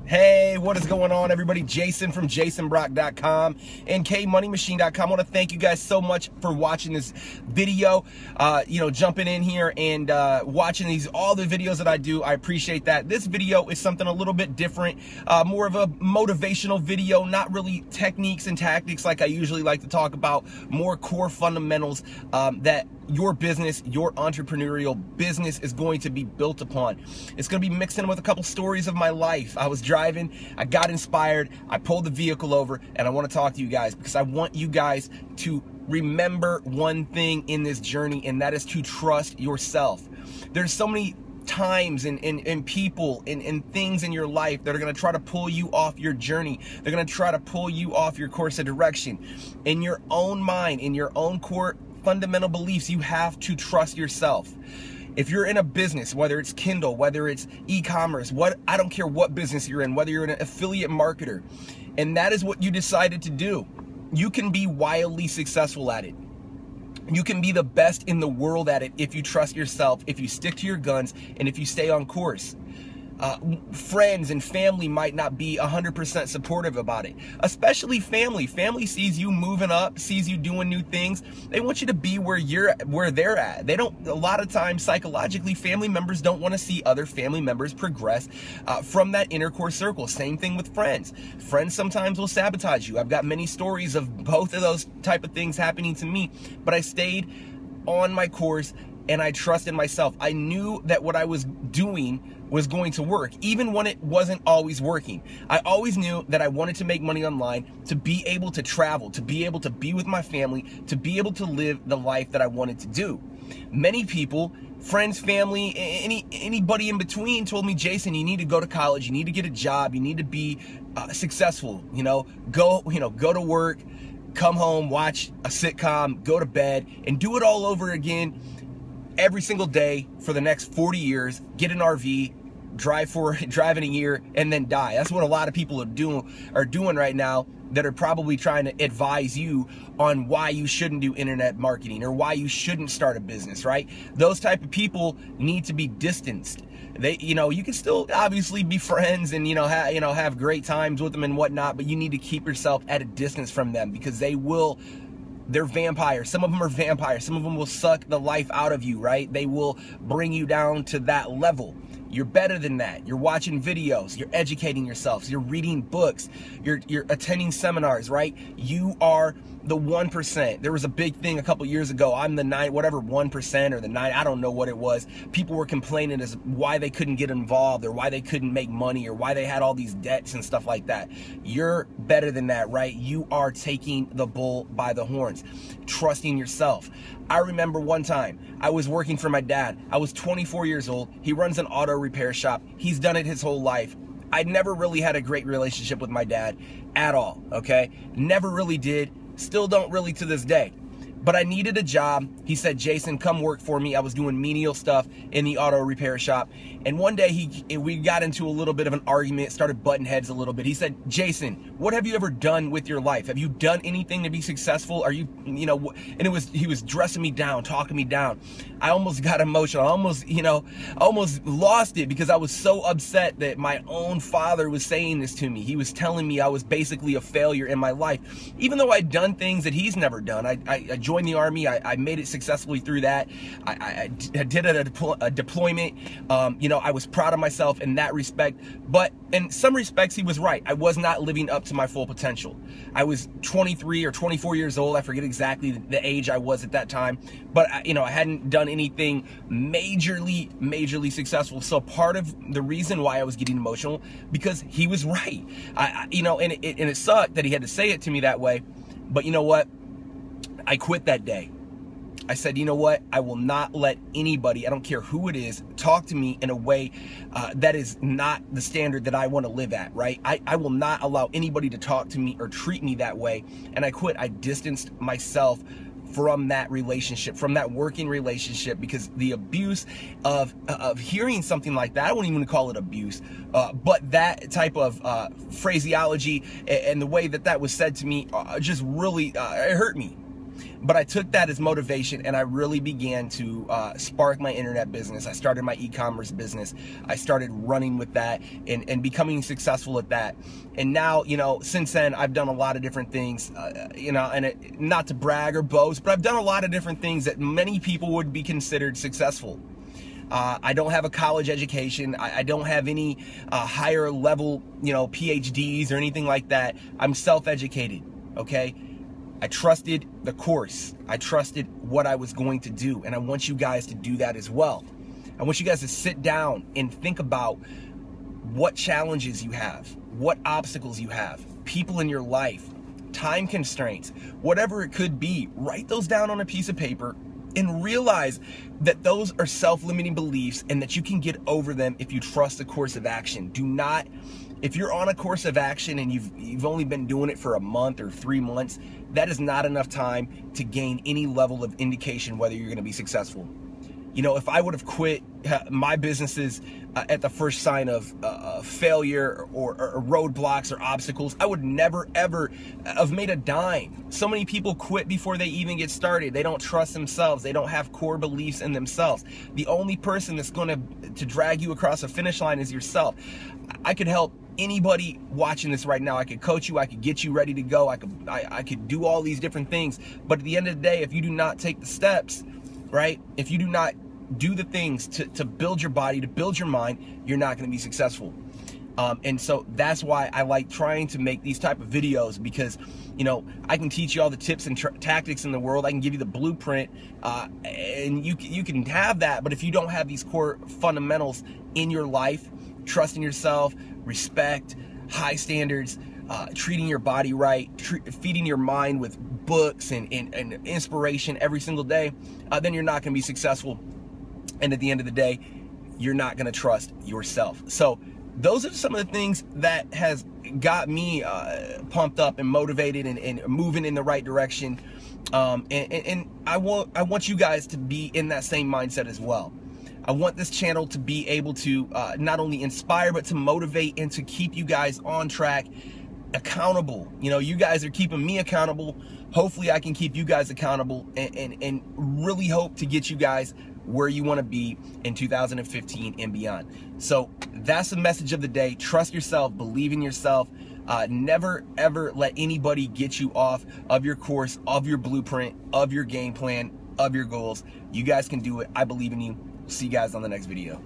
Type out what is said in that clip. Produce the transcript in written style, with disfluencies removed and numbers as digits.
Hey, what is going on, everybody? Jason from jasonbrock.com and kmoneymachine.com. I want to thank you guys so much for watching this video, jumping in here and watching all the videos that I do. I appreciate that. This video is something a little bit different, more of a motivational video, not really techniques and tactics like I usually like to talk about, more core fundamentals that your business, your entrepreneurial business is going to be built upon. It's going to be mixed in with a couple stories of my life. I was driving, I got inspired, I pulled the vehicle over, and I want to talk to you guys because I want you guys to remember one thing in this journey, and that is to trust yourself. There's so many times and people and things in your life that are going to try to pull you off your journey. They're going to try to pull you off your course of direction. In your own mind, in your own core fundamental beliefs, you have to trust yourself. If you're in a business, whether it's Kindle, whether it's e-commerce, I don't care what business you're in, whether you're an affiliate marketer, and that is what you decided to do, you can be wildly successful at it. You can be the best in the world at it if you trust yourself, if you stick to your guns, and if you stay on course. Friends and family might not be 100% supportive about it, especially family. Family sees you moving up, sees you doing new things. They want you to be where they're at. They don't, a lot of times psychologically, family members don't want to see other family members progress from that inner core circle. Same thing with friends. Friends sometimes will sabotage you. I've got many stories of both of those type of things happening to me, but I stayed on my course and I trusted myself. I knew that what I was doing was going to work, even when it wasn't always working. I always knew that I wanted to make money online, to be able to travel, to be able to be with my family, to be able to live the life that I wanted to do. Many people, friends, family, anybody in between told me, Jason, you need to go to college, you need to get a job, you need to be successful, go to work, come home, watch a sitcom, go to bed, and do it all over again every single day for the next 40 years, get an RV, drive in a year, and then die. That's what a lot of people are doing right now, that are probably trying to advise you on why you shouldn't do internet marketing or why you shouldn't start a business, right? Those type of people need to be distanced. You can still obviously be friends and have great times with them and whatnot, but you need to keep yourself at a distance from them because they're vampires. Some of them are vampires. Some of them will suck the life out of you, right? They will bring you down to that level. You're better than that. You're watching videos. You're educating yourself. You're reading books. You're attending seminars, right? You are the 1%. There was a big thing a couple years ago. I'm the 1% or the 9. I don't know what it was. People were complaining as why they couldn't get involved or why they couldn't make money or why they had all these debts and stuff like that. You're better than that, right? You are taking the bull by the horns, trusting yourself. I remember one time I was working for my dad. I was 24 years old. He runs an auto repair shop. He's done it his whole life. I never really had a great relationship with my dad at all, okay? Never really did. Still don't really to this day. But I needed a job. He said, Jason, come work for me. I was doing menial stuff in the auto repair shop. And one day we got into a little bit of an argument, started butting heads a little bit. He said, Jason, what have you ever done with your life? Have you done anything to be successful? Are you, and he was dressing me down, talking me down. I almost got emotional. I almost lost it because I was so upset that my own father was saying this to me. He was telling me I was basically a failure in my life, even though I'd done things that he's never done. I joined the Army. I made it successfully through that. I did a deployment. I was proud of myself in that respect. But in some respects, he was right. I was not living up to my full potential. I was 23 or 24 years old. I forget exactly the age I was at that time. But I hadn't done anything majorly successful. So part of the reason why I was getting emotional, because he was right. And it sucked that he had to say it to me that way. But you know what? I quit that day. I said, you know what? I will not let anybody, I don't care who it is, talk to me in a way that is not the standard that I want to live at, right? I will not allow anybody to talk to me or treat me that way. And I quit. I distanced myself from that relationship, from that working relationship, because the abuse of hearing something like that, I wouldn't even call it abuse, but that type of phraseology and the way that was said to me just really it hurt me. But I took that as motivation, and I really began to spark my internet business. I started my e-commerce business. I started running with that and becoming successful at that. And now, you know, since then, I've done a lot of different things, you know, and not to brag or boast, but I've done a lot of different things that many people would be considered successful. I don't have a college education. I don't have any higher level, you know, PhDs or anything like that. I'm self-educated, okay? I trusted the course. I trusted what I was going to do, and I want you guys to do that as well. I want you guys to sit down and think about what challenges you have, what obstacles you have, people in your life, time constraints, whatever it could be. Write those down on a piece of paper and realize that those are self-limiting beliefs and that you can get over them if you trust the course of action. Do not, if you're on a course of action and you've only been doing it for a month or 3 months, that is not enough time to gain any level of indication whether you're going to be successful. You know, if I would have quit my businesses at the first sign of failure or roadblocks or obstacles, I would never, ever have made a dime. So many people quit before they even get started. They don't trust themselves. They don't have core beliefs in themselves. The only person that's going to drag you across a finish line is yourself. I could help anybody watching this right now. I could coach you. I could get you ready to go. I could do all these different things. But at the end of the day, if you do not take the steps, right? If you do not do the things to build your body, to build your mind, you're not going to be successful. And so that's why I like trying to make these type of videos, because, you know, I can teach you all the tips and tactics in the world. I can give you the blueprint, and you can have that. But if you don't have these core fundamentals in your life, trusting yourself, respect, high standards, treating your body right, feeding your mind with books and inspiration every single day, then you're not going to be successful. And at the end of the day, you're not going to trust yourself. So those are some of the things that has got me pumped up and motivated and moving in the right direction. And I want you guys to be in that same mindset as well. I want this channel to be able to not only inspire, but to motivate and to keep you guys on track, accountable. You know, you guys are keeping me accountable. Hopefully I can keep you guys accountable and really hope to get you guys where you want to be in 2015 and beyond. So that's the message of the day. Trust yourself, believe in yourself. Never ever let anybody get you off of your course, of your blueprint, of your game plan, of your goals. You guys can do it. I believe in you. See you guys on the next video.